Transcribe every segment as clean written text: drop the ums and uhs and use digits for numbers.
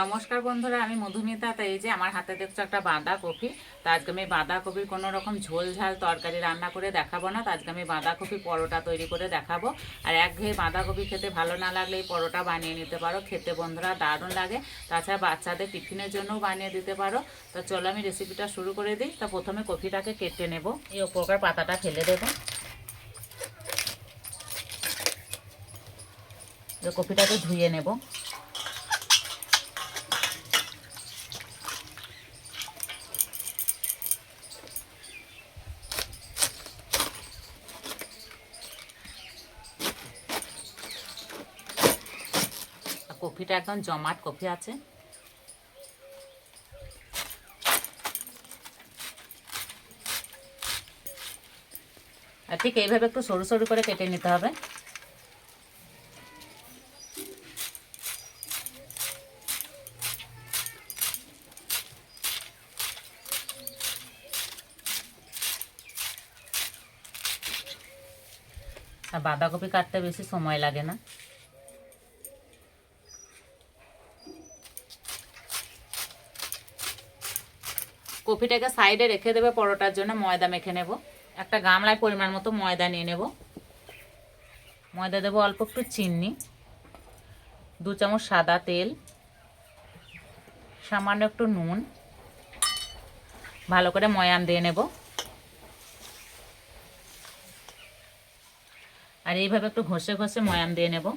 নমস্কার বন্ধুরা, আমি মধুমিতা। তাই এই যে আমার হাতে দেখছো একটা বাঁধাকপি। তো আজকে আমি বাঁধাকপির কোনো রকম ঝোল ঝাল তরকারি রান্না করে দেখাবো না। তো আজকে আমি বাঁধাকপি পরোটা তৈরি করে দেখাবো। আর একঘেয়ে বাঁধাকপি খেতে ভালো না লাগলে এই পরোটা বানিয়ে নিতে পারো, খেতে বন্ধুরা দারুণ লাগে। তাছাড়া বাচ্চাদের টিফিনের জন্যও বানিয়ে দিতে পারো। তো চলো আমি রেসিপিটা শুরু করে দিই। তো প্রথমে কপিটাকে কেটে নেব, এই ওপরকার পাতাটা ফেলে দেবো। কপিটাকে ধুয়ে নেব। কপিটা একদম জমাট কপি আছে। আর ঠিক এইভাবে একটু সরু সরু করে কেটে নিতে হবে। আর বাঁধাকপি কাটতে বেশি সময় লাগে না। কপিটাকে সাইডে রেখে দেবে, পরোটার জন্য ময়দা মেখে নেব। একটা গামলায় পরিমাণ মতো ময়দা নিয়ে নেব। ময়দা দেবো অল্প একটু চিনি, 2 চামচ সাদা তেল, সামান্য একটু নুন। ভালো করে ময়ান দিয়ে নেব। আর এইভাবে একটু ঘষে ঘষে ময়ান দিয়ে নেব।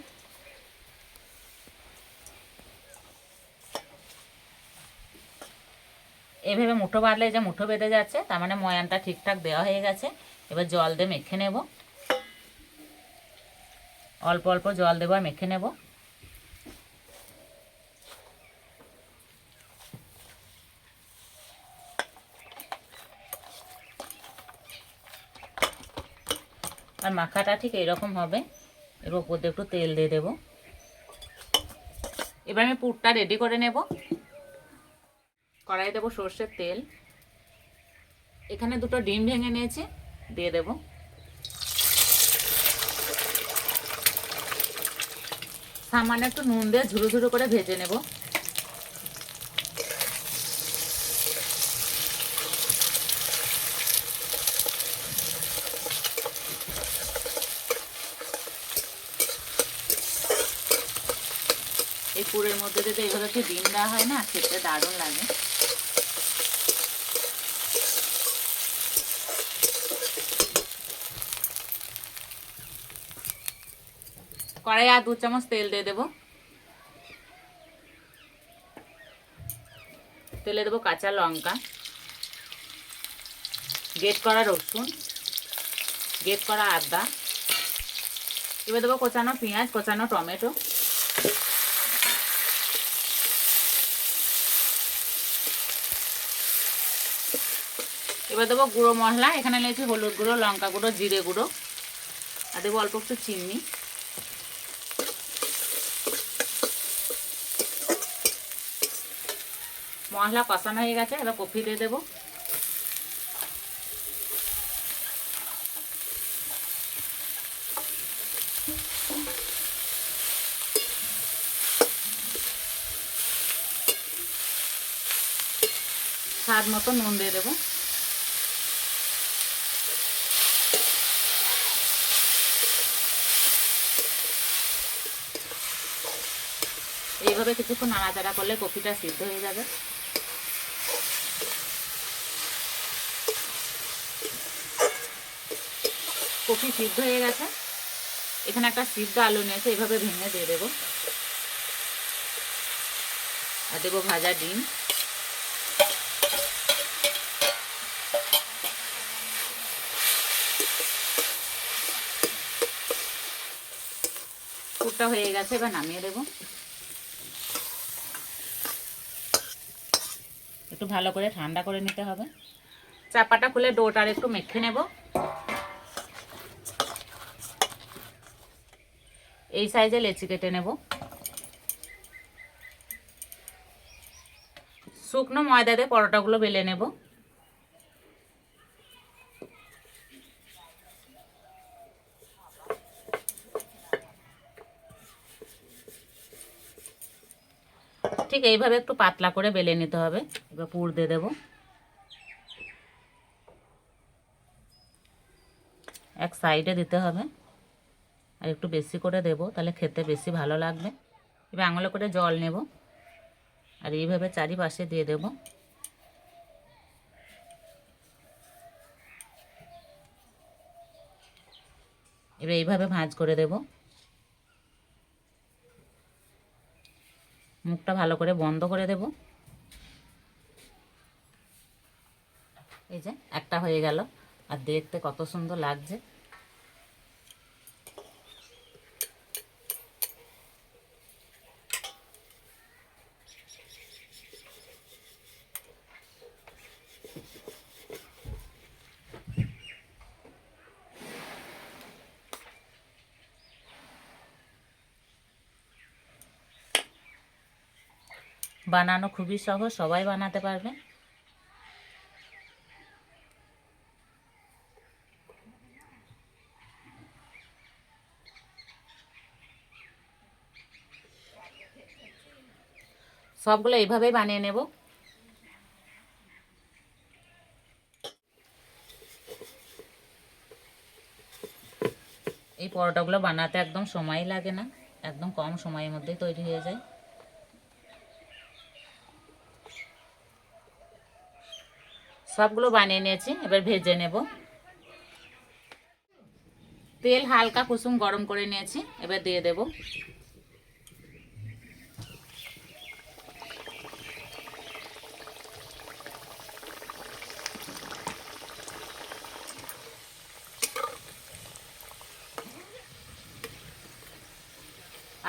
এইভাবে মুঠো বাঁধলে যে মুঠো বেঁধে যাচ্ছে, তার মানে ময়ানটা ঠিকঠাক দেওয়া হয়ে গেছে। এবার জল দিয়ে মেখে নেব। অল্প অল্প জল দেবো আর মেখে নেব। আর মাখাটা ঠিক এরকম হবে। এর উপর দিয়ে একটু তেল দিয়ে দেবো। এবার আমি পুরটা রেডি করে নেব। কড়াই দেবো সর্ষের তেল। এখানে 2টো ডিম ভেঙে নিয়েছি, দিয়ে দেব। সামান্য একটু নুন দিয়ে ঝুরো ঝুরো করে ভেজে নেব। এই পুরের মধ্যে যদি এইভাবে একটু ডিম দেওয়া হয় না, খেতে দারুণ লাগে। কড়াই আর 2 চামচ তেল দিয়ে দেবো। তেলে দেবো কাঁচা লঙ্কা, গ্রেট করা রসুন, গ্রেট করা আদা। এবার দেবো কোচানো পেঁয়াজ, কোচানো টমেটো। এবার দেবো গুঁড়ো মশলা। এখানে নিয়েছি হলুদ গুঁড়ো, লঙ্কা গুঁড়ো, জিরে গুঁড়ো। আর দেবো অল্প একটু চিনি। মশলা কষানো হয়ে গেছে, এবার কফি দিয়ে দেবো। স্বাদ মতো নুন দিয়ে দেবো। এইভাবে কিছুক্ষণ নাড়াচাড়া করলে কফিটা সিদ্ধ হয়ে যাবে। কফি সিদ্ধ হয়ে গেছে। এখানে একটা সিদ্ধ আলু নিয়েছে, এইভাবে ভেঙে দিয়ে দেবো। আর দেবো ভাজা ডিম। পুরটা হয়ে গেছে, এবার নামিয়ে দেবো। একটু ভালো করে ঠান্ডা করে নিতে হবে। চাপাটা খুলে ডোটা আর একটু মেখে নেব। এই সাইজে লেচি কেটে নেব। শুকনো ময়দা দিয়ে পরোটাগুলো বেলে নেব। ঠিক ঠিক এইভাবে একটু পাতলা করে বেলে নিতে হবে। এবার পুর দিয়ে দেবো। এক সাইডে দিতে হবে আর একটু বেশি করে দেবো, তাহলে খেতে বেশি ভালো লাগবে। এবার আঙুলে করে জল নেব আর এইভাবে চারিপাশে দিয়ে দেব। এবার এইভাবে ভাঁজ করে দেব। মুখটা ভালো করে বন্ধ করে দেব। এই যে একটা হয়ে গেল, আর দেখতে কত সুন্দর লাগছে। বানানো খুবই সহজ, সবাই বানাতে পারবে। সবগুলো এইভাবেই বানিয়ে নেব। এই পরোটাগুলো বানাতে একদম সময় লাগে না, একদম কম সময়ের মধ্যেই তৈরি হয়ে যায়। সবগুলো বানিয়ে নিয়েছি, এবার ভেজে নেব। তেল হালকা কুসুম গরম করে নিয়েছি, এবার দিয়ে দেব।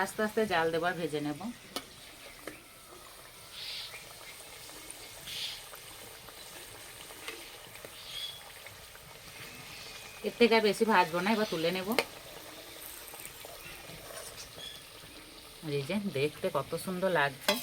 আস্তে আস্তে জাল দেবার ভেজে নেব। এর থেকে আর বেশি ভাজবো না, এবার তুলে নেব। আর এই যে দেখতে কত সুন্দর লাগছে।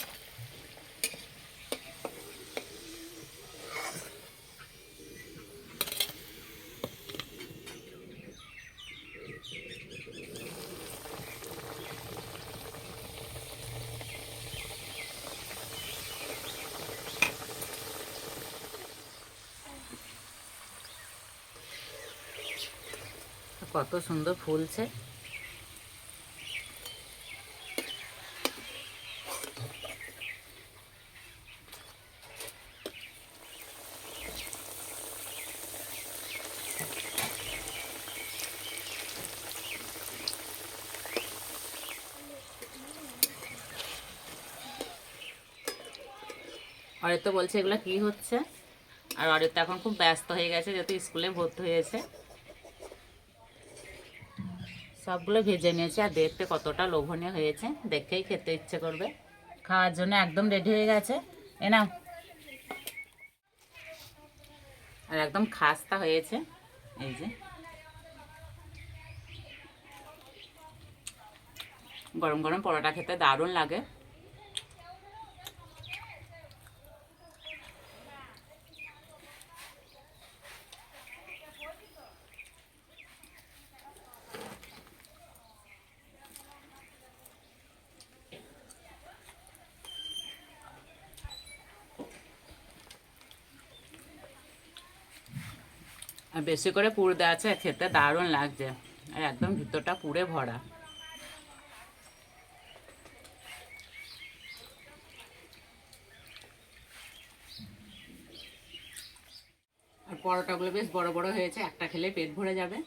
কত সুন্দর ফুলছে। অরিত তো বলছে এগুলো কি হচ্ছে, আর অরিত তো এখন খুব ব্যস্ত হয়ে গেছে যেহেতু স্কুলে ভর্তি হয়েছে। সবগুলো ভেজে নিয়েছি আর দেখতে কতটা লোভনীয় হয়েছে, দেখেই খেতে ইচ্ছে করবে। খাওয়ার জন্য একদম রেডি হয়ে গেছে। এ নাও। আর একদম খাস্তা হয়েছে। এই যে গরম গরম পরোটা খেতে দারুণ লাগে। আর বেশি করে পুর দেওয়া আছে, খেতে দারুণ লাগছে আর একদম ভিতরটা পুরে ভরা। আর পরোটাগুলো বেশ বড় বড় হয়েছে, একটা খেলে পেট ভরে যাবে।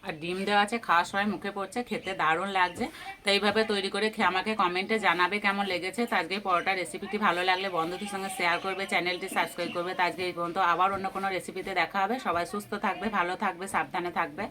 আর ডিম দেওয়া আছে, খাওয়ার সময় মুখে পড়ছে, খেতে দারুণ লাগছে। তো এইভাবে তৈরি করে খেয়ে আমাকে কমেন্টে জানাবে কেমন লেগেছে। তো আজকে পরোটা রেসিপিটি ভালো লাগলে বন্ধুদের সঙ্গে শেয়ার করবে, চ্যানেলটি সাবস্ক্রাইব করবে। তো আজকে এই পর্যন্ত, আবার অন্য কোনো রেসিপিতে দেখা হবে। সবাই সুস্থ থাকবে, ভালো থাকবে, সাবধানে থাকবে।